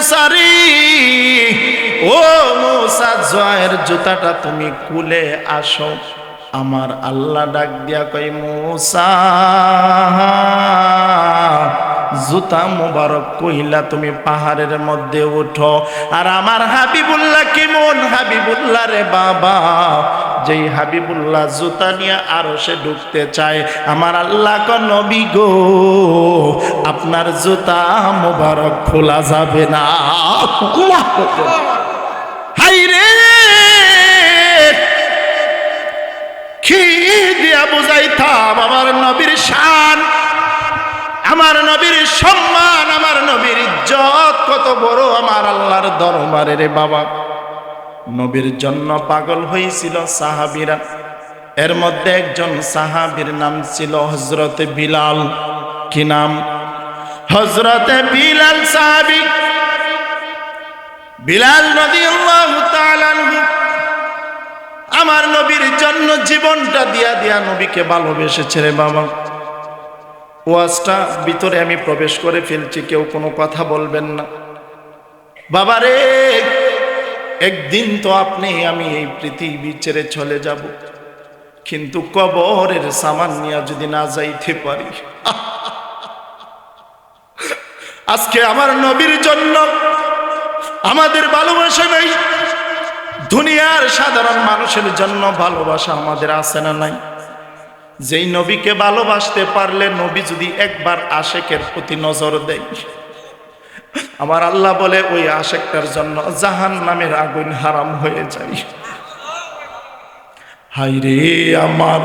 মুসারি, ও মুসা জয়ের জুতাটা তুমি খুলে আসো। আমার আল্লাহ ডাক দিয়া কই, মুসা জুতা মুবারক কইলা তুমি পাহাড়ের মধ্যে উঠো। আর আমার হাবিবুল্লাহ কেমন হাবিবুল্লাহ রে বাবা, যেই হাবিবুল্লাহ জুতা নিয়ে আরো সে ঢুকতে চায়, আমার আল্লাহ কো নবী গো আপনার জুতা মুবারক খোলা যাবে না। হাই রে, কি দিয়া বুঝাইতাম আমার নবীর শান, আমার নবীর সম্মান, আমার নবীর ইজ্জত কত বড় আমার আল্লাহর দরবারে রে বাবা। নবীর জন্য পাগল হয়েছিল সাহাবীরা। এর মধ্যে একজন সাহাবীর নাম ছিল হযরতে বিলাল। কি নাম? হযরতে বিলাল সাহাবী। বিলাল রাদিয়াল্লাহু তাআলা আনহু আমার নবীর জন্য জীবনটা দিয়া দিয়া নবীকে ভালোবেসেছে রে বাবা। ওয়াজটা ভিতরে আমি প্রবেশ করে ফেলছি, কেউ কোনো কথা বলবেন না। বাবারে, একদিন তো আপনি আমি এই পৃথিবী ছেড়ে চলে যাব, কিন্তু কবরের সামান নিয়ে যদি না যাইতে পারি। আজকে আমার নবীর জন্য আমাদের ভালোবাসা নাই, দুনিয়ার সাধারণ মানুষের জন্য ভালোবাসা আমাদের আছে না নাই? যেই নবীকে ভালোবাসতে পারলে নবী যদি একবার আশেকের প্রতি নজর দেয়, আমার আল্লাহ বলে ওই আশেকটার জন্য জাহান্নামের আগুন হারাম হয়ে যায়। হায় রে আমার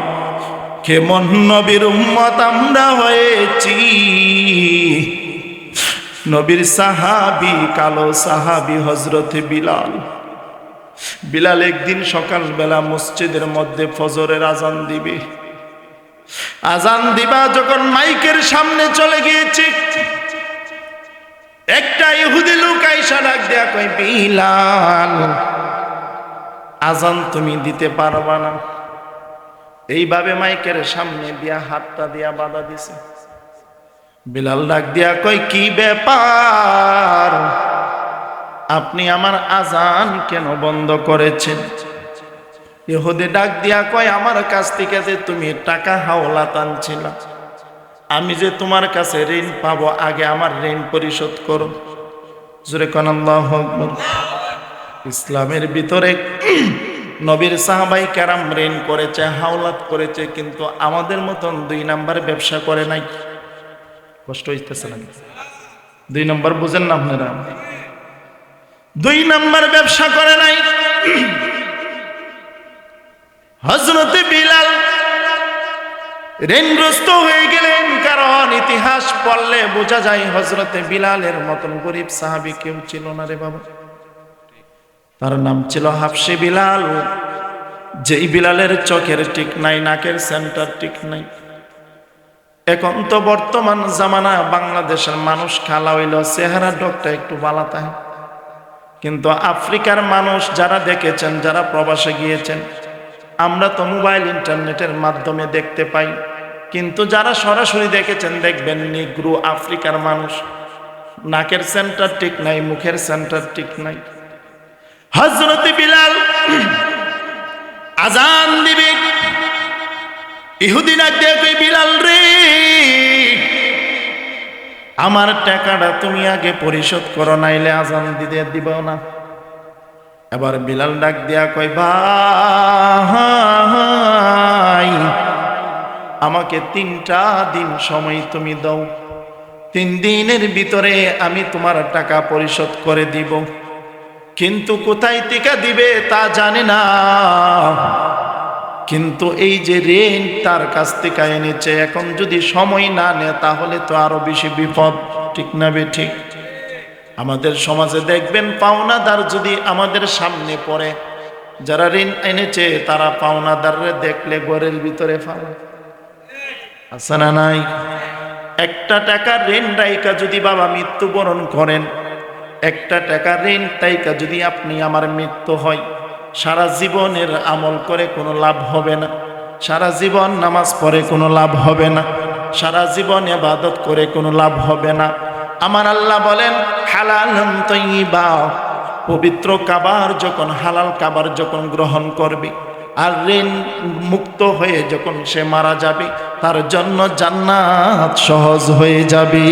কেমন নবীর উম্মত আমরা হয়েছি। নবীর সাহাবী, কালো সাহাবী হযরতে বিলাল। বিলাল একদিন সকালবেলা মসজিদের মধ্যে ফজরের আজান দিবে, আজান দিবা যখন মাইকের সামনে চলে গিয়েছে, একটা ইহুদি লোক আইসা ডাক দেয়া কই, বিলাল আজান তুমি দিতে পারবা না। এইভাবে মাইকের সামনে দিয়া হাতটা দিয়া বাধা দিছে। বিলাল ডাক দিয়া কই, কি ব্যাপার, আপনি আমার আজান কেন বন্ধ করেছেন? ইহুদি ডাক দিয়া কয়, আমার কাছ থেকে যে তুমি টাকা হাওলাত আনছিলা, আমি যে তোমার কাছে ঋণ পাবো, আগে আমার ঋণ পরিশোধ করো। জোরে কোন আল্লাহু আকবার। ইসলামের ভিতরে নবীর সাহাবাই কেরাম ঋণ করেছে, হাওলাত করেছে, কিন্তু আমাদের মতন 2 নাম্বার ব্যবসা করে নাই। কষ্ট হইতেছে না? 2 নাম্বার বুঝেন না আপনারা? 2 নাম্বার ব্যবসা করে নাই। হযরতে বিলাল ঋণগ্রস্ত হয়ে গেলেন, কারণ ইতিহাস পড়লে বোঝা যায় হযরতে বিলালের মতন গরিব সাহাবী কেউ ছিল না রে বাবা। তার নাম ছিল হাফসি বিলাল। যেই বিলালের চোখের ঠিক নাই, নাকের সেন্টার ঠিক নাই। এখন তো বর্তমান জামানা, বাংলাদেশের মানুষ খালা হইল চেহারা ডকটা একটু বালাতায়, কিন্তু আফ্রিকার মানুষ যারা দেখেছেন, যারা প্রবাসে গিয়েছেন, আমরা তো মোবাইল ইন্টারনেটের মাধ্যমে দেখতে পাই, কিন্তু যারা সরাসরি দেখেছেন দেখবেন নিগ্রো আফ্রিকার মানুষ নাকের সেন্টার ঠিক নাই, মুখের সেন্টার ঠিক নাই। হযরতে বিলাল আজান দিবে, ইহুদি ডাক দিয়ে কই, বিলাল রে আমার টাকাটা তুমি আগে পরিশোধ করো, নাইলে আজান দিতে দিব না। এবার বিলাল ডাক দিয়া কয়, ভাই আমাকে 3টা দিন সময় তুমি দাও, 3 দিনের ভিতরে আমি তোমার টাকা পরিশোধ করে দিব, কিন্তু কোথায় থেকে দিবে তা জানি না, কিন্তু এই যে ঋণ তার কাছ থেকে এনেছে, এখন যদি সময় না নেয় তাহলে তো আরো বেশি বিপদ। ঠিক না বে ঠিক? আমাদের সমাজে দেখবেন পাওনাদার যদি আমাদের সামনে পড়ে, যারা ঋণ এনেছে তারা পাওনাদাররে দেখলে ঘরের ভিতরে ফালা আছে না নাই? 1টা টাকা ঋণ রাইকা যদি বাবা মৃত্যুবরণ করেন, 1টা টাকা ঋণ তাইকা যদি আপনি আমার মৃত্যু হয়, সারা জীবনের আমল করে কোনো লাভ হবে না, সারা জীবন নামাজ পড়ে কোনো লাভ হবে না, সারা জীবন ইবাদত করে কোনো লাভ হবে না। আমার আল্লাহ বলেন, হালালান তাইয়্যিবা, পবিত্র কাবার যখন হালাল কাবার যখন গ্রহণ করবে আর ঋণ মুক্ত হয়ে যখন সে মারা যাবে তার জন্য জান্নাত সহজ হয়ে যাবে।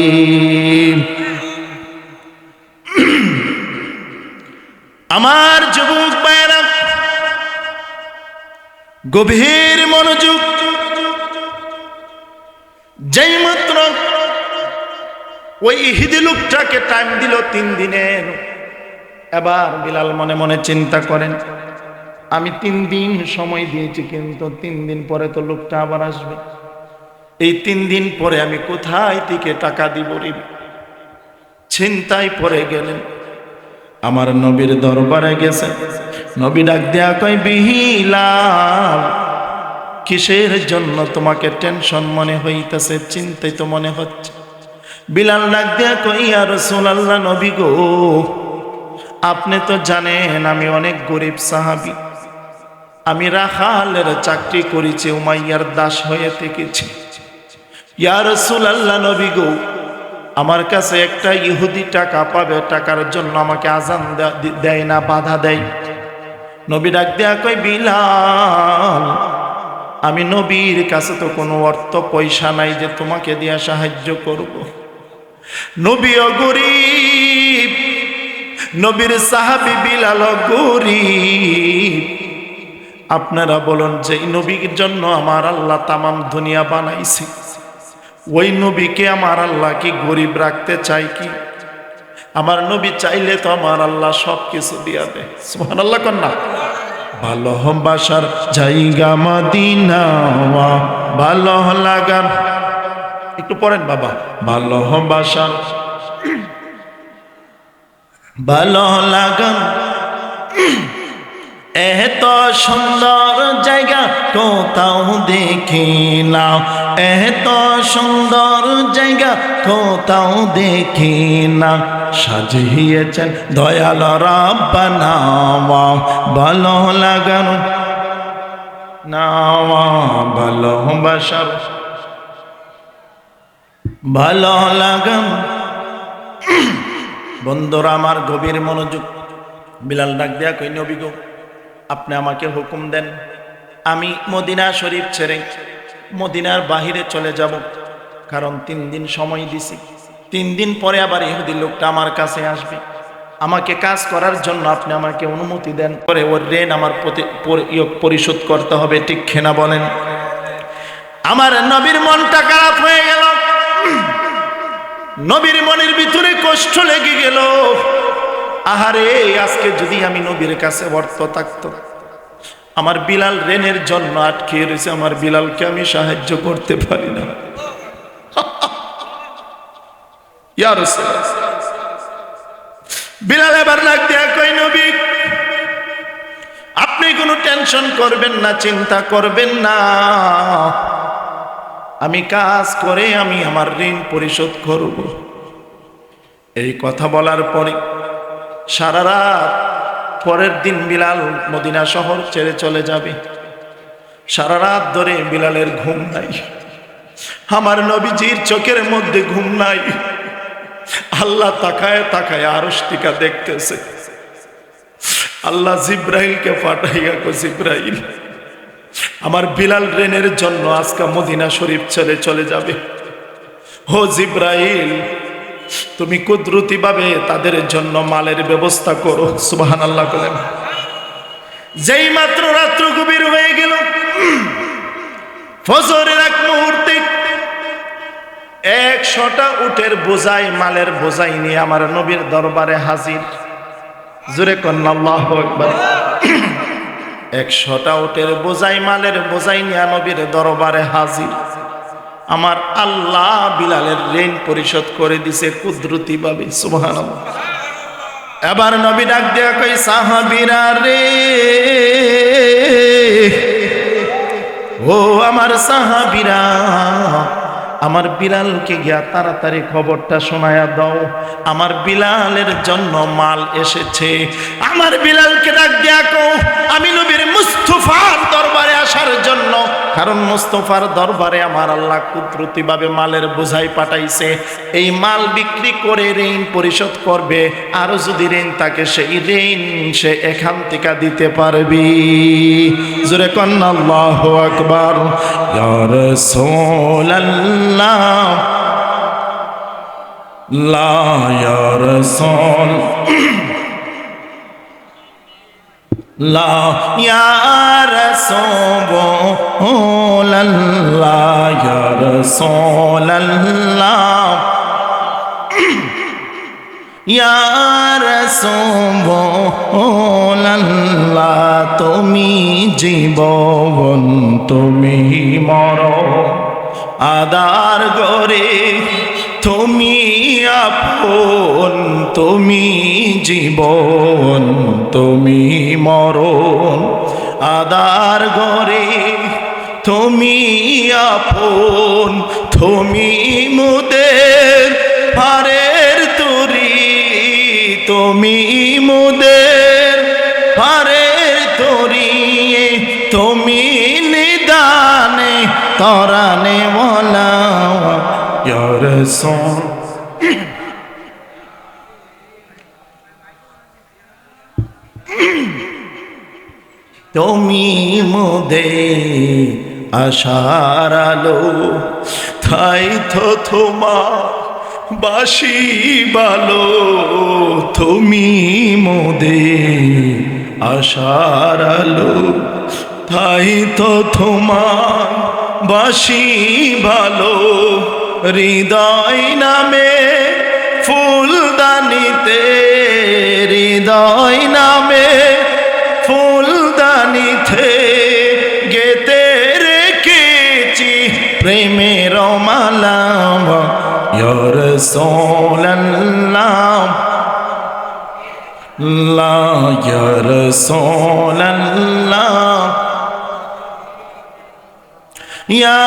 আমার যুবক ভাইয়েরা গভীর মনোযোগ, যেই মাত্র ওই ইহুদি লোকটাকে টাইম দিল 3 দিনের, এবার বিলাল মনে মনে চিন্তা করেন, আমি 3 দিন সময় দিয়েছি, কিন্তু 3 দিন পরে তো লোকটা আবার আসবে, এই 3 দিন পরে আমি কোথায় থেকে টাকা দিব রে? চিন্তায় পড়ে গেলেন। আমার নবীর দরবারে গেছে, নবী ডাক দেয়া কয়, বিলাল কিসের জন্য তোমাকে টেনশন মনে হইতেছে, চিন্তিত মনে হচ্ছে? বিলাল ডাক দেয়া কয়, ইয়া রাসূলুল্লাহ, নবী গো, আপনি তো জানেন আমি অনেক গরিব সাহাবী, আমি রাখালের চাকরি করেছি, উমাইয়ার দাস হয়ে থেকেছি। ইয়া রাসূলুল্লাহ, নবী গো, আমার কাছে একটা ইহুদি টাকা পাবে, টাকার জন্য আমাকে আজান দেয় না, বাধা দেয়। নবী ডাক দেয়া কয়, বিলাল আমি নবীর কাছে তো কোনো অর্থ পয়সা নাই যে তোমাকে দিয়া সাহায্য করব। নবীও গরিব, নবীর সাহাবী বিলাল গরিব। আপনারা বলুন, যে নবীর জন্য আমার আল্লাহ তামাম দুনিয়া বানাইছে, ওই নবীকে আমার আল্লাহ কি গরিব রাখতে চাই কি? আমার নবী চাইলে তো আমার আল্লাহ সব কিছু দিয়া দেয়। সুবহানাল্লাহ কন্যা। ভালোবাসার জায়গা মদিনা, ভালো লাগার, একটু পড়েন বাবা, ভালোবাসার ভালো লাগান, এত সুন্দর জায়গা কোথাও দেখি না, এত সুন্দর জায়গা কোথাও দেখি না, সাজিয়েছেন দয়াল রাব্বানা, ভালো লাগান নাওয়া, ভালোবাসার ভালো লাগান। বন্ধুরা আমার, গভীর মনোযোগ। বিলাল ডাক দেয়া কই, নবী গো, আপনি আমাকে হুকুম দেন, আমি মদিনা শরীফ ছেড়ে মদিনার বাহিরে চলে যাব, কারণ 3 দিন সময় দিছি, 3 দিন পরে আবার ইহুদি লোকটা আমার কাছে আসবে, আমাকে কাজ করার জন্য আপনি আমাকে অনুমতি দেন, পরে ওর ঋণ আমার পরিশোধ করতে হবে, ঠিক কিনা বলেন? আমার নবীর মনটা খারাপ হয়ে গেল, নবীর মনের ভিতরে কষ্ট লেগে গেল। আহারে, আজকে যদি আমি নবীর কাছে অর্থ থাকতো, আমার বিলাল ঋণের জন্য আটকে রয়েছে, আমার বিলালকে আমি সাহায্য করতে পারি না। ইয়া রাসূলুল্লাহ, বিলাল এবার ডাক দেয়া কই, নবী আপনি কোনো টেনশন করবেন না, চিন্তা করবেন না, আমি কাজ করে আমি আমার ঋণ পরিশোধ করব। এই কথা বলার পরে সারা রাত, পরের দিন বিলাল মদিনা শহর ছেড়ে চলে যাবে। সারা রাত ধরে বিলালের ঘুম নাই, আমার নবীজির চোখের মধ্যে ঘুম নাই। আল্লাহ তাকায় তাকায় আরশ থেকে দেখতেছে। আল্লাহ জিব্রাইলকে পাঠাইয়া কো, জিব্রাইল আমার বিলাল ঋণের জন্য আজকে মদিনা শরীফ ছেড়ে চলে যাবে। ও জিব্রাইল, তুমি কুদরতি ভাবে তাদের জন্য মালের ব্যবস্থা করো। সুবহানাল্লাহ বলেন। যেই মাত্র রাত্র গভীর হয়ে গেল, ফজরের এক মুহূর্তে 100টা উটের বোঝাই, মালের বোঝাই নিয়ে আমার নবীর দরবারে হাজির। জোরে কন্না আল্লাহু আকবার। 100টা উটের বোঝাই, মালের বোঝাই নিয়ে নবীর দরবারে হাজির। আমার আল্লাহ বিলালের ঋণ পরিশোধ করে দিছে কুদরতি ভাবে। সুবহানাল্লাহ। এবার নবী ডাক দেয়া কই, সাহাবীরা রে, ও আমার সাহাবীরা, আমার বিলালকে গিয়া তাড়াতাড়ি খবরটা শোনায়া দাও, আমার বিলালের জন্য মাল এসেছে। আমার বিলালকে ডাক দেয়া কও, আমি নবীর মুস্তাফার দরবারে আসার জন্য কারণ মুস্তাফার দরবারে আমার আল্লাহ কুদরতিভাবে মালের বোঝাই পাঠাইছে। এই মাল বিক্রি করে ঋণ পরিশোধ করবে, আর যদি ঋণ থাকে সেই ঋণ সে এখান থেকে দিতে পারবি। জোরে কন্না আল্লাহু আকবার। ইয়া রাসূলুল্লাহ লা ইয়া রাসূল লা ইয়া রাসূলুল্লাহ ইয়া রাসূলুল্লাহ ইয়া রাসূলুল্লাহ তুমি জীবন তুমি মরণ আদার গরে তুমি আপন তুমি জীবন তুমি মরণ আদার গরে তুমি আপন তুমি মুদের পারের তরি তুমি মুদের পারের তরি তুমি নিদানে তরানে ওয়ালা ইয়া রাসূল তুমি মোদের আশার আলো তাই তো তোমার বাসি বালো তুমি মোদের আশার আলো তাই তো তোমার বাসি ভালো হৃদয় নামে ফুলদানিতে হৃদয় নামে ফুলদানিতে গেতে রেখেছি প্রেমের মালা ইয়া রাসূলুল্লাহ লা ইয়া রাসূলুল্লাহ ইয়া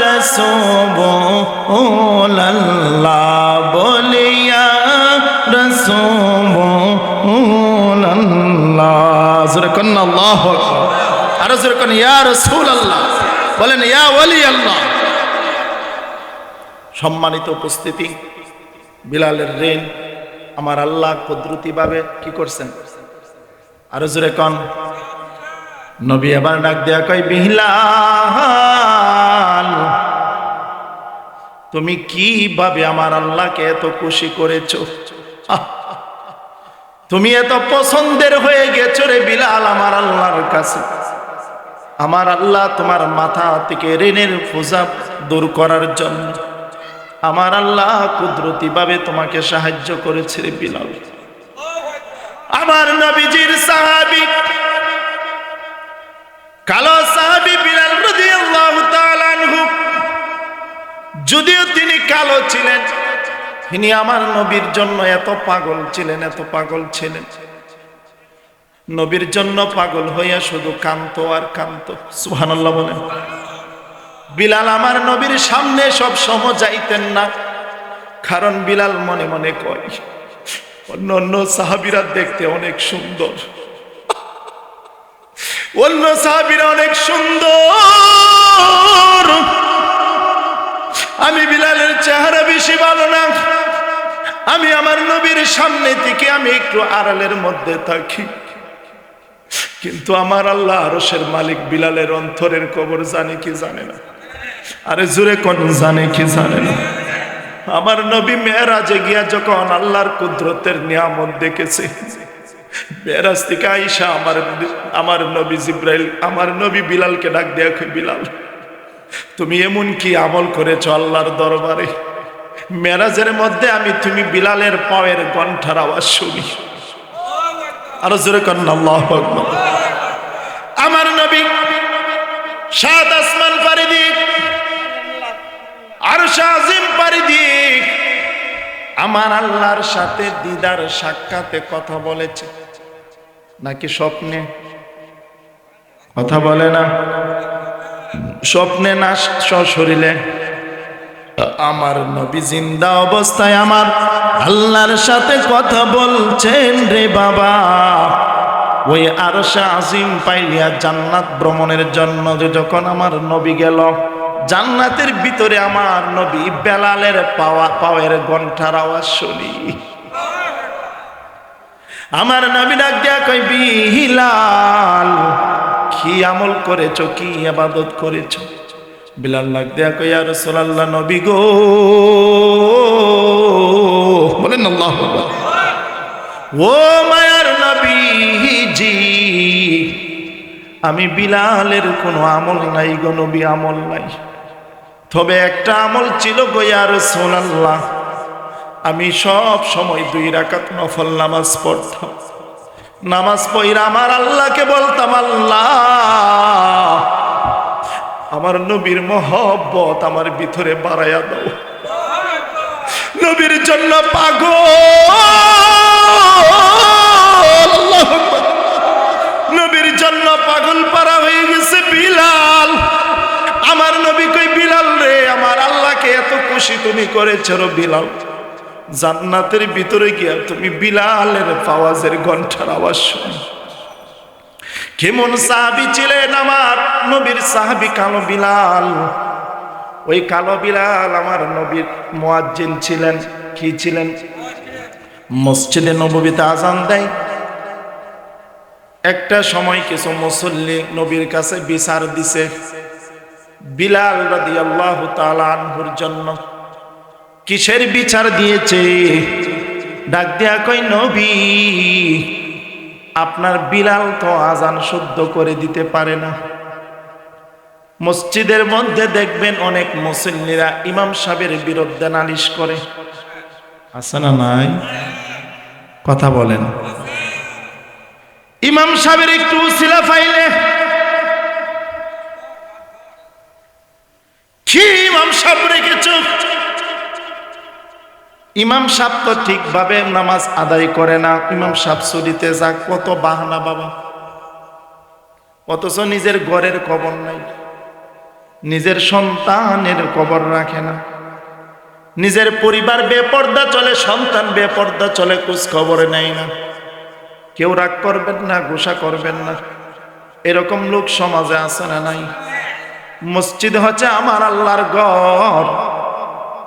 রাসূলুল্লাহ বলে ইয়া রাসূলুল্লাহ জোরে কোন আল্লাহু আকবার আর জোরে কোন ইয়া রাসূলুল্লাহ বলেন ইয়া ওয়ালি আল্লাহ। সম্মানিত উপস্থিতি, বিলালের ঋণ আমার আল্লাহ কুদরতিভাবে কি করছেন? আর জোরে কোন নবী এবার ডাক দেয়া কয় বিলাল তুমি কিভাবে আমার আল্লাহকে এত খুশি করেছো, তুমি এত পছন্দের হয়ে গেছো রে বিলাল আমার আল্লাহর কাছে। আমার আল্লাহ তোমার মাথা থেকে ঋণের বোঝা দূর করার জন্য আমার আল্লাহ কুদরতিভাবে তোমাকে সাহায্য করেছে রে বিলাল। আমার নবীজির সাহাবী কালো সাহাবী বিলাল রাদিয়াল্লাহু তাআলা আনহু, যদিও তিনি কালো ছিলেন, তিনি আমার নবীর জন্য এত পাগল ছিলেন, এত পাগল ছিলেন, নবীর জন্য পাগল হইয়া শুধু কাঁদতো আর কাঁদতো। সুবহানাল্লাহ বলেন। বিলাল আমার নবীর সামনে সব সময় যাইতেন না, কারণ বিলাল মনে মনে কয় অন্য অন্য সাহাবীরা দেখতে অনেক সুন্দর, অন্য সাহাবীরা অনেক সুন্দর, আমি বিলালের চেহারা বেশি ভালো না, আমি আমার নবীর সামনে থেকে আমি একটু আড়ালের মধ্যে থাকি, কিন্তু আমার আল্লাহ আরশের মালিক বিলালের অন্তরের খবর জানে কি জানে না? আরে জোরে কোন জানে কি জানে না? আমার নবী মেরাজে গিয়া যখন আল্লাহর কুদরতের নিয়ামত দেখেছে, মেরাজ থেকে আইসা আমার নবী জিব্রাইল আমার নবী বিলালকে ডাক দেয়া কই বিলাল তুমি এমন কি আমল করেছো আল্লাহর দরবারে, মেরাজের মধ্যে আমি তুমি বিলালের পায়ের ঘন্টার আওয়াজ শুনি। আরো জোরে কোন আল্লাহু আকবার। আমার নবী সাত আসমান পাড়ি দিয়ে আরশ আজিম পাড়ি দিয়ে আমার আল্লাহর সাথে দিদার সাক্ষাতে কথা বলেছে, নাকি স্বপ্নে? কথা বলে না, স্বপ্নে না সশরীরে? আমার নবী জিন্দা অবস্থায় আমার আল্লাহর সাথে কথা বলছেন রে বাবা। ওই আরশে আজিম পাইলিয়া জান্নাত ভ্রমণের জন্য যে যখন আমার নবী গেল, জান্নাতের ভিতরে আমার নবী বেলালের পাওয়ের ঘন্টার আওয়াজ শুনি। আমার নবী ডাক দিয়া কই, বিলাল কি আমল করেছো, কি ইবাদত করেছো? বিলাল ডাক দিয়া কই, ইয়া রাসূলুল্লাহ, নবী গো, বলেন আল্লাহু আকবার। ও মায়ার নবীজি, আমি বিলালের কোনো আমল নাই গো নবী, আমল নাই। তবে একটা আমল ছিল গো ইয়া রাসূলুল্লাহ, আমি সব সময় 2 রাকাত নফল নামাজ পড়তাম। নামাজ পড়া আমার আল্লাহকে বলতাম, আল্লাহ আমার নবীর মহব্বত আমার ভিতরে বাড়াইয়া দাও, নবীর জন্য পাগল, নবীর জন্য পাগল পারা হয়ে গেছে বিলাল। আমার নবী কই, বিলাল রে, আমার আল্লাহকে এত খুশি তুমি করেছো রে বিলাল, জান্নাতের ভিতরে গিয়া তুমি বিলালের আওয়াজের ঘন্টার আওয়াজ শুনো। কেমন সাহাবী ছিলেন আমার নবীর সাহাবী কালো বিলাল। ওই কালো বিলাল আমার নবীর মুয়াজ্জিন ছিলেন। কি ছিলেন? মসজিদে নববীতে আজান দেয়। একটা সময় কিছু মুসল্লি নবীর কাছে বিচার দিছে বিলাল রাদিয়াল্লাহু তাআলা আনহুর জন্য। কিসের বিচার দিয়েছে? ডাক দিয়া কই, নবী আপনার বিলাল তো আজান শুদ্ধ করে দিতে পারে না। মসজিদের মধ্যে দেখবেন অনেক মুসল্লিরা ইমাম সাহেবের বিরুদ্ধে নালিশ করে, আছে না নাই? কথা বলেন। ইমাম সাহেবের একটু উসিলা পাইলে কি ইমাম সাহেব রেখেছ? ইমাম সাহেব তো ঠিকভাবে নামাজ আদায় করে না, ইমাম সাহেব ছুটিতে যাক, কত বাহানা বাবা। অথচ নিজের ঘরের খবর নাই, নিজের সন্তানের খবর রাখে না, নিজের পরিবার বেপর্দা চলে, সন্তান বেপর্দা চলে, খোঁজ খবর নেয় না। কেউ রাগ করবেন না, গোসা করবেন না, এরকম লোক সমাজে আছে না নাই? মসজিদ হচ্ছে আমার আল্লাহর ঘর,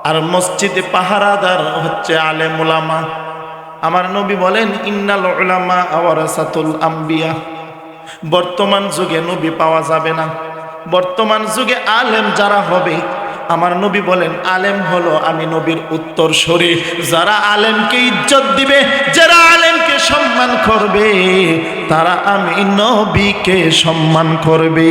আর মসজিদে পাহারাদার হচ্ছে আলেম উলামা। আমার নবী বলেন, ইন্নাল উলামা ওয়ারাসাতুল আম্বিয়া। বর্তমান যুগে নবী পাওয়া যাবে না, বর্তমান যুগে আলেম যারা হবে, আমার নবী বলেন আলেম হলো আমি নবীর উত্তরসূরি। যারা আলেমকে ইজ্জত দিবে, যারা আলেমকে সম্মান করবে, তারা আমি নবীকে সম্মান করবে।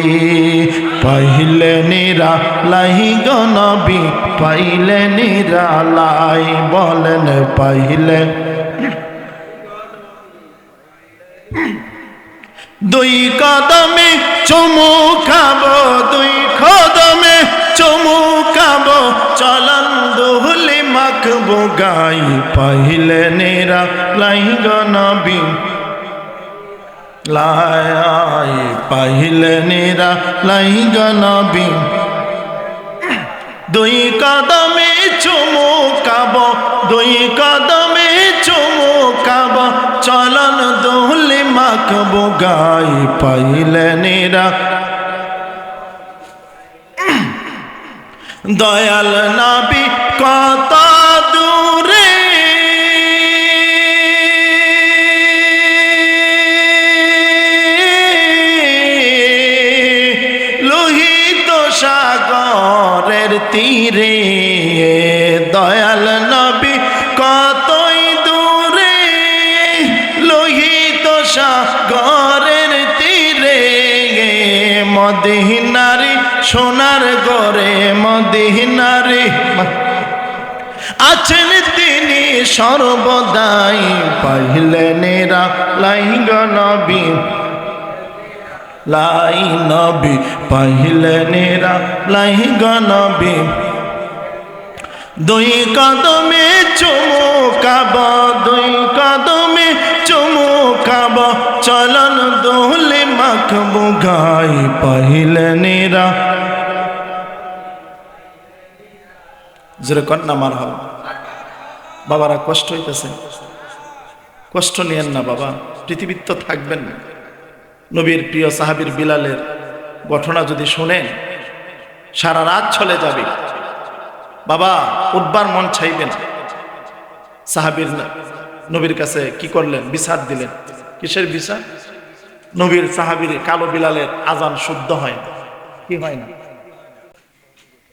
পাইলে নিরালাই গো নবী, পাইলে নিরালাই, বলেন পাইলে। 2 কদমে চুমু খাবো, 2 কদমে চুমু খাবো, চলন দুহলি মাখবো গাই, পাইলে নিরালাই গো নবী লাই, পাইলে নিরালাই গো নবী। 2 কদমে চুমু খাবো, 2 কদমে চুমু খাবো, চলন দুহলি মাখবো গাই, পাইলে নিরা। দয়াল নবী কত দূরে, লোহিত সাগরের তীরে, দয়াল নবী কতই দূরে, লোহিত সাগরের তীরে, মদিনারি সোনার গরে, মদিনারি আছেন তিনি সর্বদাই, পাইলে নিরালাই গো নবী লাই, নবী পাইলে নিরালাই গো নবী। 2 কদমে চুমু খাবো, 2 কদমে চুমু খাবো, চলন দুহলি মাখবো গাই, পাইলে নিরা। জোরে কন্যা মার হল। বাবারা কষ্ট হইতেছে, কষ্ট নিয়েন না বাবা, পৃথিবীর তো থাকবেন না। নবীর প্রিয় সাহাবীর বিলালের ঘটনা যদি শুনেন সারা রাত চলে যাবে, বাবা উঠবার মন চাইবে না। সাহাবীর নবীর কাছে কি করলেন? বিচার দিলেন। কিসের বিচার? নবীর সাহাবীর কালো বিলালের আজান শুদ্ধ হয় না। কি হয় না?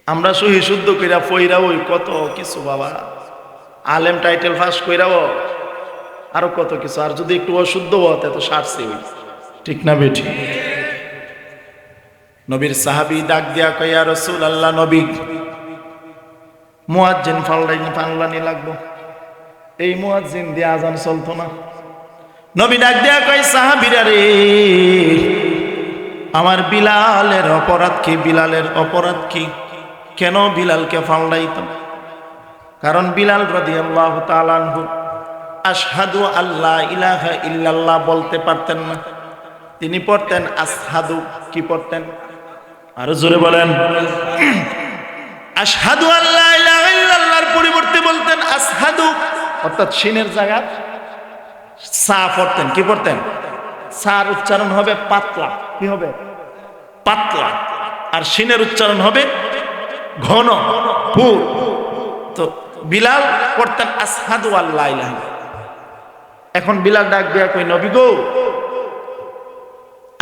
আমরা সহি শুদ্ধ কইরা পইরা ওই কত কিছু, বাবা আলেম টাইটেল পাস কইরাও আরো কত কিছু, আর যদি একটু অশুদ্ধ হতে তো সারছে ওই, ঠিক না বেঠি? নবীর সাহাবী ডাক দিয়া কয়, ইয়া রাসূলুল্লাহ, নবী মুয়াজ্জিন পাল্লানি লাগবো। এই মুয়াজ্জিন দিয়ে আজান চলতো না। নবী ডাক দিয়া কয়, সাহাবীরা রে, আমার বিলালের অপরাধ কি? বিলালের অপরাধ কি? কেন বিলালকে পাল্লাইতো? কারণ বিলাল রাদিয়াল্লাহু তাআলা আনহু আশহাদু আল্লা ইলাহা ইল্লাল্লাহ বলতে পারতেন না। তিনি পড়তেন আসহাদু। কি পড়তেন? আরো জোরে বলেন। আশহাদু আল্লা ইলাহা ইল্লাল্লাহর পরিবর্তে বলতেন আসহাদু, অর্থাৎ শিনের জায়গা সা পড়তেন। কি পড়তেন? সার উচ্চারণ হবে পাতলা। কি হবে? পাতলা। আর শিনের উচ্চারণ হবে ঘন, পুর। তো বিলাল পড়তেন আসহাদু আল্লা ইলাহা। এখন বিলাল ডাক দেয়া কই, নবী গো,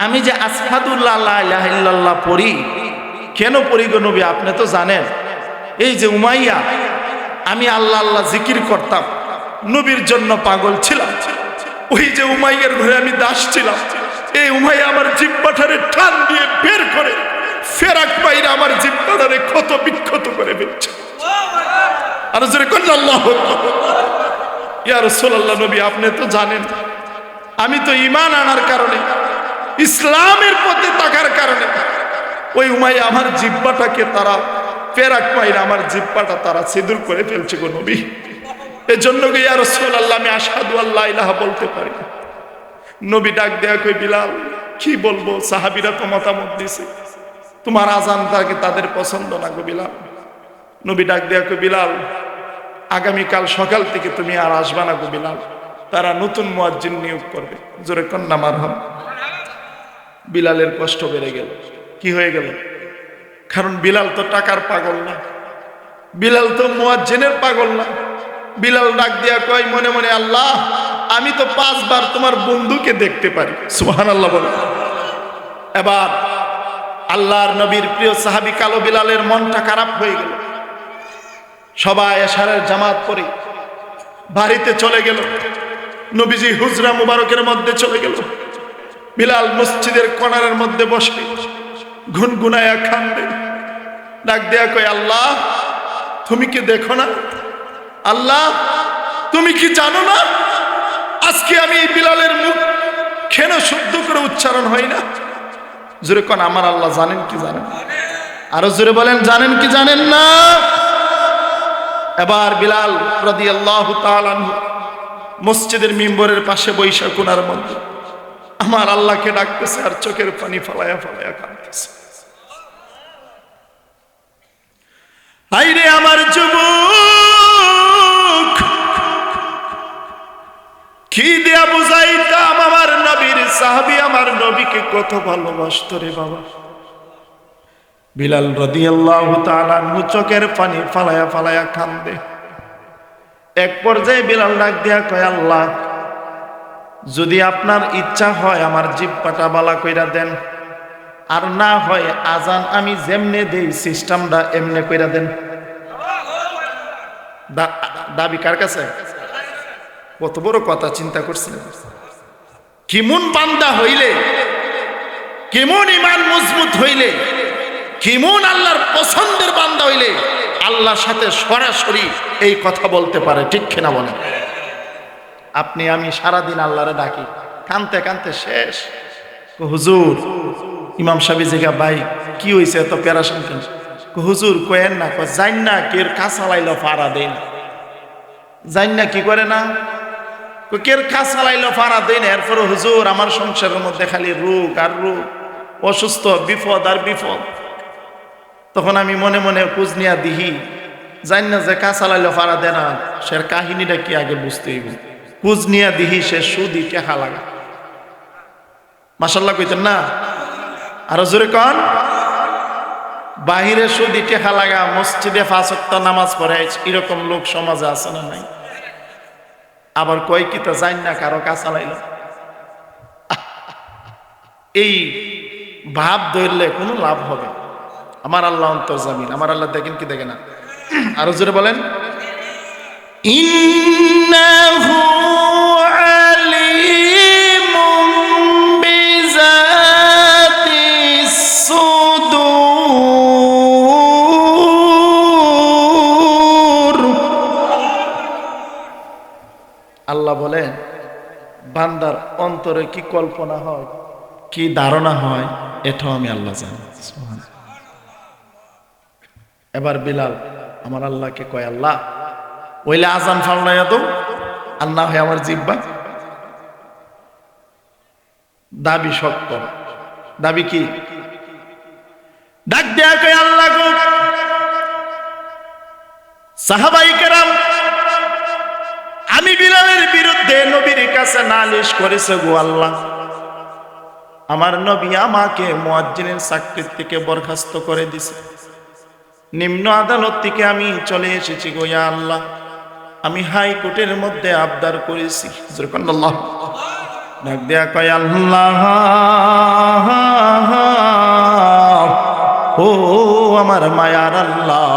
আমি যে আসহাদু লা ইলাহা ইল্লাল্লাহ পড়ি, কেন পড়ি গো নবী? আপনি তো জানেন এই যে উমাইয়া, আমি আল্লাহ আল্লাহ জিকির করতাম, নবীর জন্য পাগল ছিলাম। ওই যে উমাইয়ার ঘরে আমি দাস ছিলাম, এই উমাইয়া আমার জিহ্বাটারে টান দিয়ে বের করে ফেরাক পাইরা আমার জিহ্বাটারে ক্ষত বিক্ষত করে ফেলছে। আর জোরে কোন আল্লাহু আকবার। ইয়া রাসূলুল্লাহ, নবী আপনি তো জানেন আমি তো ঈমান আনার কারণে, ইসলামের পথে থাকার কারণে ওই উমাইয়া আমার জিহ্বাটাকে তারা ফেরাক পাইরা আমার জিহ্বাটা তারা ছিদ্র করে ফেলছে গো নবী। এজন্য গো ইয়া রাসূলুল্লাহ, আমি আশহাদু আল্লা ইলাহা বলতে পারি না। নবী ডাক দেয়া কই, বিলাল কি বলবো? সাহাবীরা তো মতামত দিছে, তোমার আজানটাকে তাদের পছন্দ না গো বিলাল। নবী ডাক দেয়া কই, বিলাল আগামীকাল সকাল থেকে তুমি আর আসবা না গো বিলাল, তারা নতুন মুয়াজ্জিন নিয়োগ করবে। জোরে কন্যা মারহাবা। বিলালের কষ্ট বেড়ে গেল। কি হয়ে গেল? কারণ বিলাল তো টাকার পাগল না, বিলাল তো মুয়াজ্জিনের পাগল না। বিলাল ডাক দিয়া কয় মনে মনে, আল্লাহ আমি তো 5 বার তোমার বন্ধুকে দেখতে পারি। সুবহানাল্লাহ বলে। এবার আল্লাহর নবীর প্রিয় সাহাবী কালো বিলালের মনটা খারাপ হয়ে গেল। সবাই এশারের জামাত পড়ে বাড়িতে চলে গেল। নবীজি হুজরা মুবারকের মধ্যে চলে গেল। বিলাল মসজিদের কর্নারের মধ্যে বসে গুনগুনায়া কান্দে। ডাক দেয়া কয়, আল্লাহ তুমি কি দেখো না? আল্লাহ তুমি কি জানো না আজকে আমি বিলালের মুখ কেন শুদ্ধ করে উচ্চারণ হয় না? জোরে কোন আমার আল্লাহ জানেন কি জানেন? আরো জোরে বলেন, জানেন কি জানেন না? এবার বিলাল রাদিয়াল্লাহু তাআলা আনহু মসজিদের মিম্বরের পাশে বৈশা কোণার মধ্যে আমার আল্লাহকে ডাকতেছে আর চোখের পানি ফালায়া ফালায়া কাঁদতেছে। আইরে আমার যুবক, কি দিয়া বুঝাইতাম আমার নবীর সাহাবী আমার নবীকে কত ভালোবাসতো রে বাবা। বিলাল রাদিয়াল্লাহু তাআলা আনহু চোখের পানি ফালায়া ফালায়া কান্দে। এক পর্যায়ে বিলাল ডাক দিয়া কয়, আল্লাহ যদি আপনার ইচ্ছা হয় আমার জিহ্বাটা বালা কইরা দেন, আর না হয় আজান আমি যেমনে দেই সিস্টেমটা এমনে কইরা দেন। দাবি কার কাছে? কত বড় কথা চিন্তা করছিলেন। কেমন বান্দা হইলে, কেমন ঈমান মজবুত হইলে, কেমন আল্লাহর পছন্দের বান্দা হইলে আল্লাহর সাথে সরাসরি এই কথা বলতে পারে, ঠিক কিনা বলেন? আপনি আমি সারাদিন আল্লাহরে ডাকি, কানতে কানতে শেষ। হুজুর ইমাম সাহেব জিগা, ভাই কি হয়েছে এত প্যারাশন কেন? হুজুর কয়েন না, জান না কের কাঁচা লাইল ফাড়া দেন, জান না কি করে না, কের কাঁচা লাইল ফাড়া দেন। এরপর হুজুর আমার সংসারের মধ্যে খালি রোগ আর রোগ, অসুস্থ, বিপদ আর বিপদ। তখন আমি মনে মনে কুজ নিয়া দিহি, জান না যে কাঁচা লাইল ফাড়া দেয় না, সে কাহিনীটা কি আগে বুঝতে হইব। কুজ নিয়া দিহি সে সুদি টেকা লাগা। মাশাআল্লাহ কইতেন না? আরো জোরে কন। বাহিরে সুদি টেকা লাগা মসজিদে 5 ওয়াক্ত নামাজ পড়ে এরকম লোক সমাজে আছে না নাই? আবার কয় কি তা জান না কারো কাছে লাইল। এই ভাব ধরলে কোনো লাভ হবে? আমার আল্লাহ অন্তর্জামিন, আমার আল্লাহ দেখেন কি দেখে না? আরো জোরে বলেন, ইন্নাহু আলিমুম বিযাতিস সুদূর। আল্লাহ বলেন বান্দার অন্তরে কি কল্পনা হয়, কি ধারণা হয়, এটাও আমি আল্লাহ জানি। এবার বিলাল আমার আল্লাহকে কয়, আল্লাহ ওইলে আজান ফালনাইয়া তো আল্লাহ হয় আমার জিব্বা। দাবি শক্ত, দাবি কি? ডাক দেয়া কয়, আল্লাহ গো, সাহাবায়ে কেরাম আমি বিলালের বিরুদ্ধে নবীর কাছে নালিশ করেছে গো আল্লাহ, আমার নবী আমাকে মুয়াজ্জিনের চাকরির থেকে বরখাস্ত করে দিছে, নিম্ন আদালত থেকে আমি চলে এসেছি গো ইয়া আল্লাহ, আমি হাইকোর্টের মধ্যে আবদার করেছি। আল্লাহ ডাক দেয়া কয়, আল্লাহ ও আমার মায়ার আল্লাহ,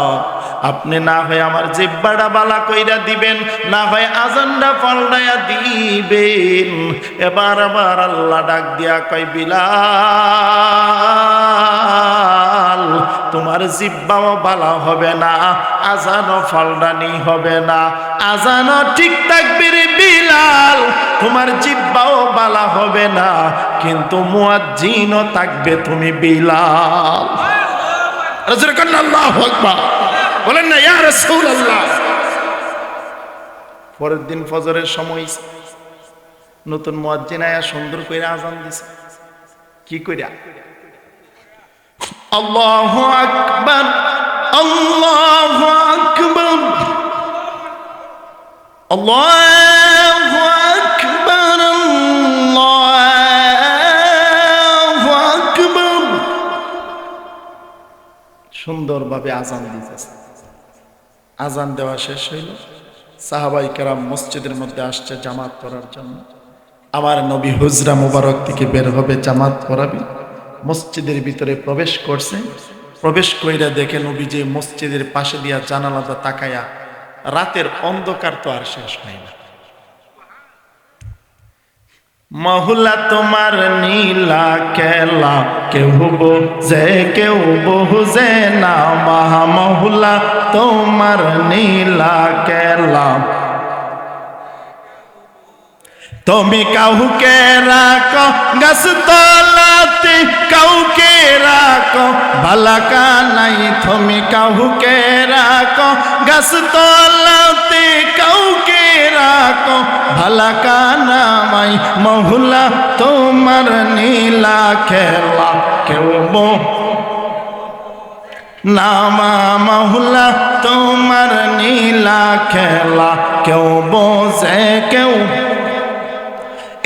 আপনি না হয় আমার জিব্বাটা বালা কইরা দিবেন, না হয় আজানটা পাল্টাইয়া দিবেন। এবার আবার আল্লাহ ডাক দিয়া কয়, বিলাল তোমার জিব্বাও বালা হবে না, আজানও ফালদানি হবে না, আজানও ঠিক থাকবে রে বিলাল, তোমার জিব্বাও বালা হবে না, কিন্তু মুয়াজ্জিনও থাকবে তুমি বিলাল। আল্লাহু আকবার বলেন না ইয়া রাসূলুল্লাহ। পরের দিন ফজরের সময় নতুন মুয়াজ্জিন আয়া সুন্দর করে আজান দিছে। কি কইরা? আল্লাহু আকবার, আল্লাহু আকবার, আল্লাহু আকবার, আল্লাহু আকবার। সুন্দরভাবে আজান দিতেছে। আজান দেওয়া শেষ হইল, সাহাবায়ে কেরাম মসজিদের মধ্যে আসছে জামাত পড়ার জন্য। আমার নবী হুজরা মুবারক থেকে বের হবে, জামাত পড়াবে। মসজিদের ভিতরে প্রবেশ করছে, প্রবেশ কইরা দেখে নবী যে মসজিদের পাশে দিয়া জানালাটা তাকায়া, রাতের অন্ধকার তো আর শেষ হয় না। মহুলা তোমার নীলা কেলা, কেউ বোঝে কেউ বোঝে না, মাহা মহুলা তোমার নীলা কেলা। তুমি কাউকে রাখো গাছতলাতে, কাউকে রাখো বালাকা নাই, তুমি কাউকে রাখো গাছতলাতে, কাউকে রাখো বালাকা নামাই, মহুলা তোমার নীলা খেলা, কেউ নামা মহুলা তোমার নীলা খেলা, কেউ বোঝে কেউ।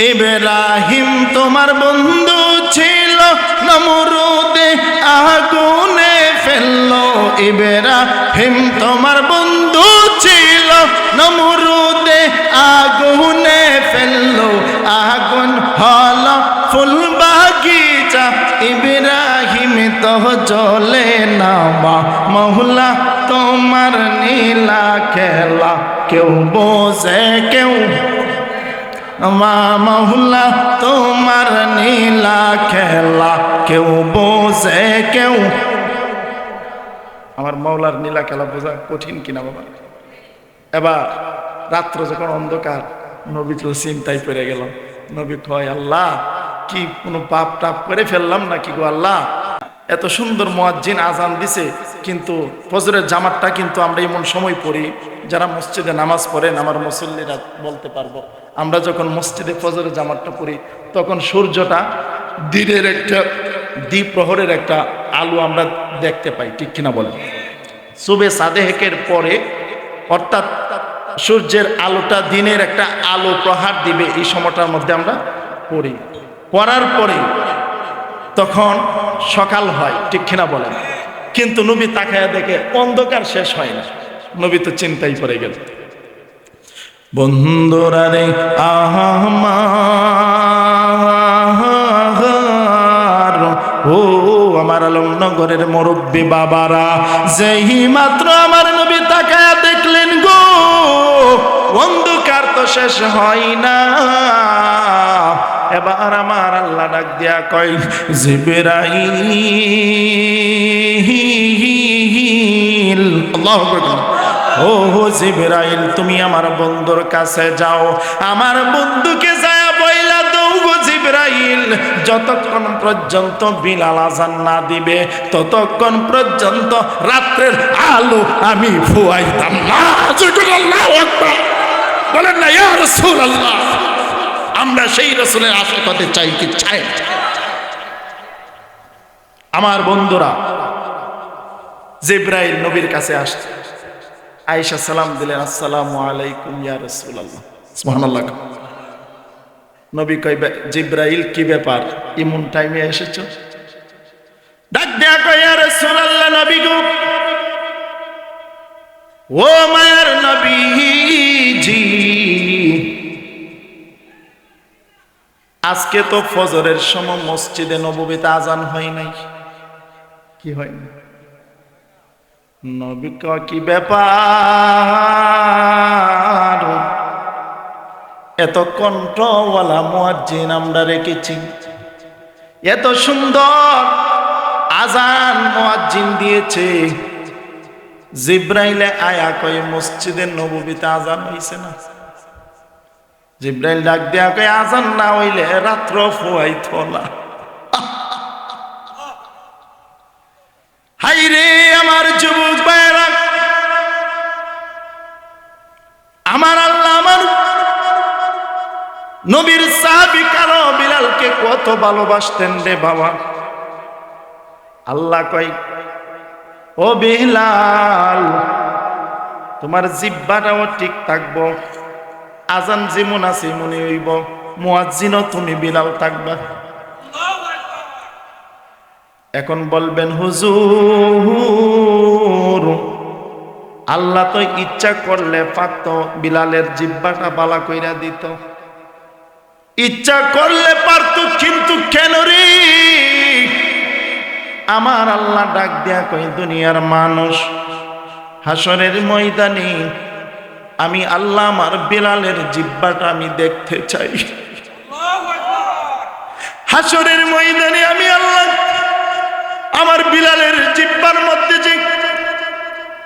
ইব্রাহিম তোমার বন্ধু ছিল, নমরুদে আগুনে ফেললো। ইব্রাহিম তোমার বন্ধু ছিল, নমরুদে আগুনে ফেললো। আগুন হলো ফুল বাগিচা, ইব্রাহিম তো জ্বলে না, মহুলা তোমার নীলা খেলা, কেউ বোঝে কেউ। মা মহুলা তোমার নীলা খেলা, কেউ বোঝে কেউ। আমার মাওলার নীলা খেলা বোঝা কঠিন কিনা বাবা? এবার রাত্র যখন অন্ধকার, নবী তো চিন্তায় পড়ে গেল। নবী কয়, আল্লাহ কি কোনো পাপ টাপ করে ফেললাম নাকি গো আল্লাহ? এত সুন্দর মুয়াজ্জিন আজান দিছে, কিন্তু ফজরের জামাতটা কিন্তু আমরা এমন সময় পড়ি, যারা মসজিদে নামাজ পড়েন আমার মুসল্লিরা বলতে পারবো, আমরা যখন মসজিদে ফজরের জামাতটা পড়ি তখন সূর্যটা দিনের একটা দ্বিপ্রহরের একটা আলো আমরা দেখতে পাই, ঠিক কিনা বলেন? সুবে সাদেহেকের পরে, অর্থাৎ সূর্যের আলোটা দিনের একটা আলো প্রহার দিবে, এই সময়টার মধ্যে আমরা পড়ি। পড়ার পরে তখন সকাল হয়, ঠিক কিনা বলেন? কিন্তু নবী তাকায়া দেখে অন্ধকার শেষ হয় না। নবী তো চিন্তায় পড়ে গেল। বন্ধুরা রে আমার, ও আমার আলমনগরের মুরব্বী বাবারা, যেই মাত্র আমার নবী তাকায়া দেখলেন গো অন্ধকার তো শেষ হয় না, এবার আমার আল্লাহ ডাক দিয়া কয়, জিবরাইল, আল্লাহু আকবার, ও জিবরাইল তুমি আমার বন্ধুর কাছে যাও, আমার বন্ধুকে যায় বইলা দাও গো জিবরাইল, যতক্ষণ পর্যন্ত বিলাল আযান না দিবে ততক্ষণ পর্যন্ত রাত্রের আলো আমি ফুয়াইতাম না। আল্লাহু আকবার বলেন না ইয়া রাসূলুল্লাহ। আমরা সেই রাসূলের আশিক হতে চাই কি চাই? আমার বন্ধুরা, জিবরাইল নবীর কাছে আসছে। আয়েশা সালাম দিলেন, আসসালামু আলাইকুম ইয়া রাসূলুল্লাহ। সুবহানাল্লাহ। নবী কয়, জিবরাইল কি ব্যাপার, এমন টাইমে এসেছো? ডাক দেয়া কয়, ইয়া রাসূলুল্লাহ, নবী গো, ও মায়ের নবীজি, আজকে তো ফজরের সময় মসজিদে নববীতে আজান হয় নাই। কি হয়নি? নবী কয়, কি ব্যাপার, এত কণ্ঠওয়ালা মুয়াজ্জিন আমরা রেখেছি, এত সুন্দর আজান মুয়াজ্জিন দিয়েছে, জিবরাইলে আয়া কয় মসজিদের নববীতে আজান হইছে না। জিবরাইল ডাক দেয়া কয়, আজান না হইলে রাত্র ফুয়াইতো না। হাই রে আমার যুবক ভাইরা, আমার আল্লাহ আমার নবীর সাহাবী কালো বিলালকে কত ভালোবাসতেন রে বাবা। আল্লাহ কয়, ও বিলাল, তোমার জিহ্বাটাও ঠিক থাকবো, আজান যেমন আছে মনে হইব, মুয়াজ্জিনও তুমি বিলাল থাকবা। এখন বলবেন হুজুর, আল্লাহ তো ইচ্ছা করলে পারত বিলালের জিহ্বাটা বালা কইরা দিত, ইচ্ছা করলে পারত, কিন্তু কেন রে? আমার আল্লাহ ডাক দেয়া কই, দুনিয়ার মানুষ, হাসরের ময়দানে আমি আল্লাহ আমার বিলালের জিহ্বাটা আমি দেখতে চাই। হাসরের ময়দানে আমি আল্লাহ আমার বিলালের জিহ্বার মধ্যে যে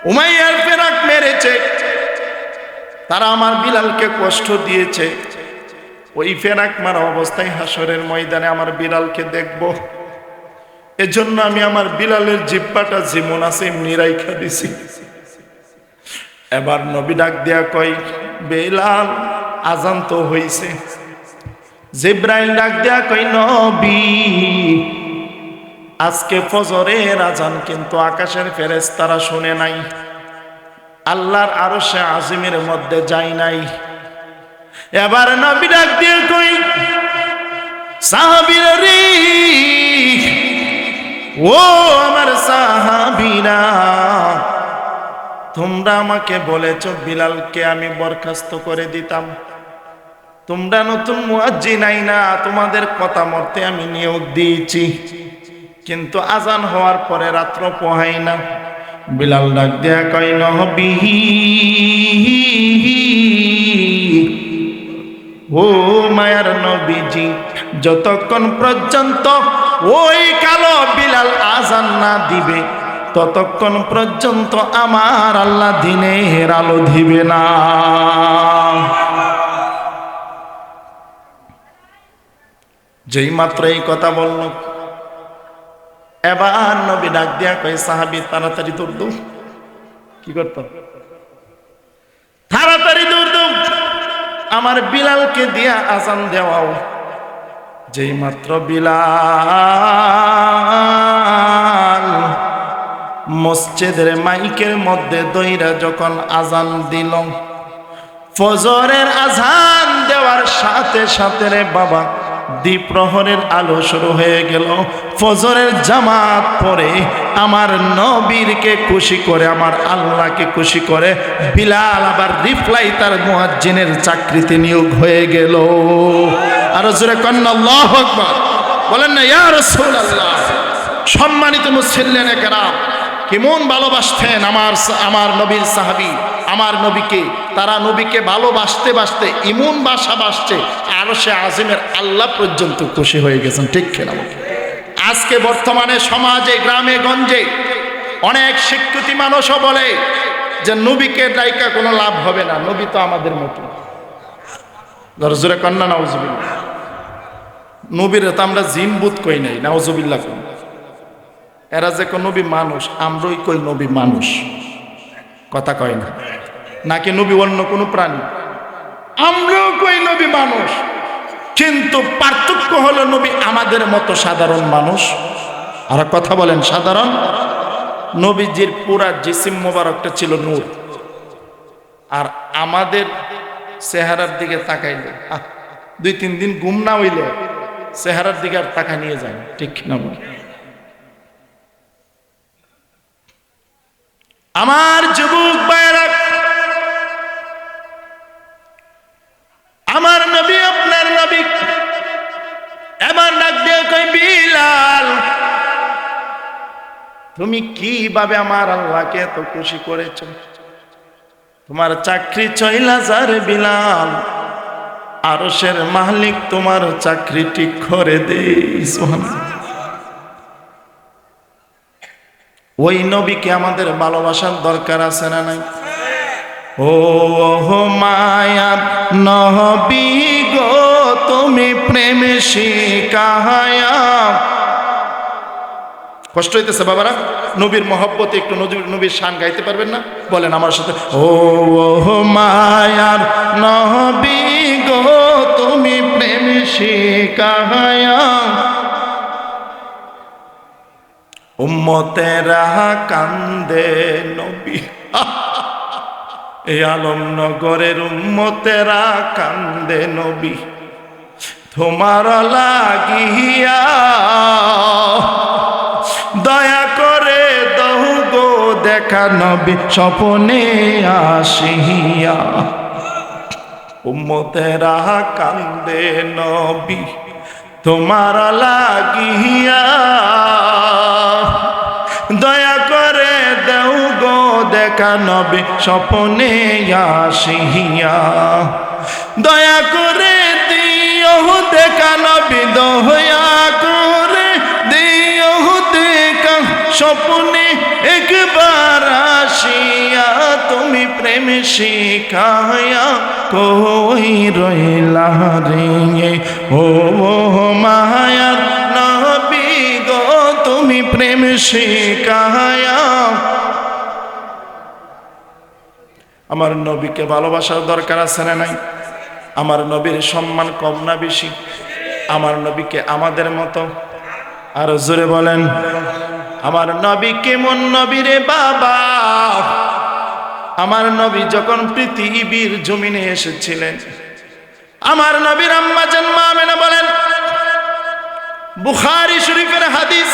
উমাইয়ার ফেরাক মেরেছে, তারা আমার বিলালকে কষ্ট দিয়েছে, ওই ফেরাক মারা অবস্থায় হাসরের ময়দানে আমার বিলালকে দেখব। এজন্য আমি আমার বিলালের জিহ্বাটা যেমন আছে এমনি রাইখা দিছি। এবার নবী ডাক দেয়া কয়, বিলাল আজান তো হইছে। জিবরাইল ডাক দেয়া কয়, নবী আজকে ফজরের আজান কিন্তু আকাশের ফেরেশতারা শুনে নাই, আল্লাহর আরশে আজিমের মধ্যে যায় নাই। এবার নবী ডাক দিয়ে কই, সাহাবীরা রে, ও আমার সাহাবীরা, তোমরা আমাকে বলেছো বিলালকে আমি বরখাস্ত করে দিতাম, তোমরা নতুন মুয়াজ্জিন আইনা তোমাদের কথা মতে আমি নিয়োগ দিয়েছি, কিন্তু আজান হওয়ার পরে রাত্র পোহাই না। বিলাল ডাক দেয়া কয়, নবী, ও মায়ার নবীজি, যতক্ষণ পর্যন্ত ওই কালো বিলাল আজান না দিবে ততক্ষণ পর্যন্ত আমার আল্লাহ দিনের আলো দিবে না। যেই মাত্র এই কথা বলল, এবার নবী ডাক দিয়া কয়, সাহাবী তাড়াতাড়ি দৌড় দাও। কি করতো? তাড়াতাড়ি দৌড় দাও, আমার বিলালকে দিয়া আজান দেওয়াও। যেই মাত্র বিলাল মসজিদের মাইকের মধ্যে দইরা যখন আজান দিল, ফজরের আজান দেওয়ার সাথে সাথে রে বাবা দ্বিপ্রহরের আলো শুরু হয়ে গেল। ফজরের জামাত পড়ে আমার নবীরকে খুশি করে, আমার আল্লাহকে খুশি করে বিলাল আবার রিপ্লাই তার মুয়াজ্জিনের চাকরিতে নিয়োগ হয়ে গেল। আরো জোরে কন্না আল্লাহু আকবার বলেন না ইয়া রাসূলুল্লাহ। সম্মানিত মুসল্লিয়ানে কেরাম, কেমন ভালোবাসতেন আমার নবীর সাহাবী আমার নবীকে। তারা নবীকে ভালোবাসতে বাসতে ইমন বাসা বাসছে আরশে আজিমের আল্লাহ পর্যন্ত খুশি হয়ে গেছেন, ঠিক কিনা? আজকে বর্তমানে সমাজে গ্রামে গঞ্জে অনেক শিক্ষিত মানুষও বলে যে নবীকে ডাইকা কোনো লাভ হবে না, নবী তো আমাদের মতো। জোরে কন্না নাউজুবিল্লাহ। নবীর তো আমরা জিন বুত কই নাই, নাউজুবিল্লাহ। এরা যে কোন নবী মানুষ, আমরাই কই নবী মানুষ, কথা কয় না। নাকি নবী অন্য কোনো প্রাণী? আমরাও কই নবী মানুষ, কিন্তু পার্থক্য হলো নবী আমাদের মতো সাধারণ মানুষ। আর কথা বলেন সাধারণ। নবীজির পুরা জিসিম মোবারকটা ছিল নূর, আর আমাদের চেহারার দিকে তাকাইলে 2-3 দিন ঘুম না হইলে চেহারার দিকে আর তাকা নিয়ে যায়, ঠিক না? আমার যুবক ভাইরা, আমার নবী আপনার নবী এবার ডাক দিয়ে কই, বিলাল তুমি কিভাবে আমার আল্লাহকে এত খুশি করেছ? তোমার চাকরি চইলা যার বিলাল, আরশের মালিক তোমার চাকরি ঠিক করে দেই। সুবহানাল্লাহ। ওই নবীকে আমাদের ভালোবাসার দরকার আছে না নাই? ও মায়ার নবী গো তুমি প্রেম শিখায়া। কষ্ট হইতেছে বাবারা? নবীর মহব্বতে একটু নবীর শান গাইতে পারবেন না? বলেন আমার সাথে, ও মায়ার নবী গো তুমি প্রেম শিখায়া। উম্মতেরা কান্দে নবী, এই আলমনগরের উম্মতেরা কান্দে নবী তোমার লাগিয়া। দয়া করে দহু গো দেখা নবী স্বপ্নে আসিয়া। উম্মতেরা কান্দে নবী তোমার লাগিয়া। দয়া করে দেও গো দেখা নবী স্বপ্নে আসিয়া। দয়া করে দিও দেখা নবী, দয়া করে দিও দেখা স্বপ্নে একবার আসিয়া। তুমি প্রেম শিখায়া কই রইলা রে, ও মায়ার নবী গো তুমি প্রেম শিখায়া। আমার নবীকে ভালোবাসার দরকার আছে না নাই? আমার নবীর সম্মান কম না বেশি? আমার নবীকে আমাদের মতো? আর জোরে বলেন, আমার নবী কেমন নবী রে বাবা? আমার নবী যখন পৃথিবীর জমিনে এসেছিলেন, আমার নবীর আম্মা জান মা আমেনা বলেন, বুখারী শরীফের হাদিস,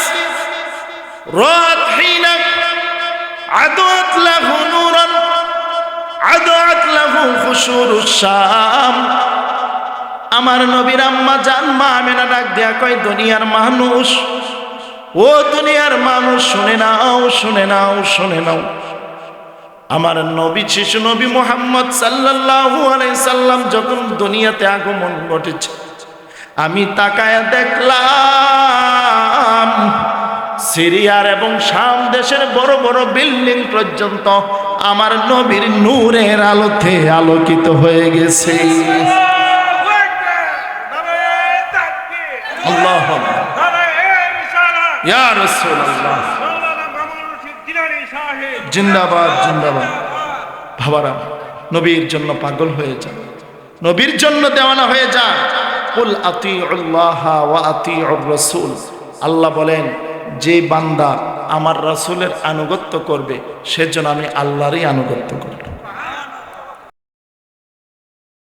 রাত হিনা আদাত লাহু নূরান আদাত লাহু খুশুরুশ শাম। আমার নবীর আম্মা জান মা আমেনা ডাক দেয়া কয়, দুনিয়ার মানুষ, ও দুনিয়ার মানুষ শুনে নাও, শুনে নাও, শুনে নাও। আমার নবী শিশু নবী মুহাম্মদ সাল্লাল্লাহু আলাইহি সাল্লাম যখন দুনিয়াতে আগমন ঘটেছে, আমি তাকায়া দেখলাম সিরিয়ার এবং শাম দেশের বড় বড় বিল্ডিং পর্যন্ত আমার নবীর নূরের আলোতে আলোকিত হয়ে গেছে। আল্লাহু আকবার, ইয়া রাসূলুল্লাহ, জিন্দাবাদ জিন্দাবাদ। ভাবারা, নবীর জন্য পাগল হয়ে যান, নবীর জন্য দেওয়ানা হয়ে যান। কুল আতিউল্লাহ ওয়া আতিউর রাসূল। আল্লাহ বলেন, যে বান্দা আমার রাসূলের আনুগত্য করবে সেজন্য আমি আল্লাহরই আনুগত্য করব।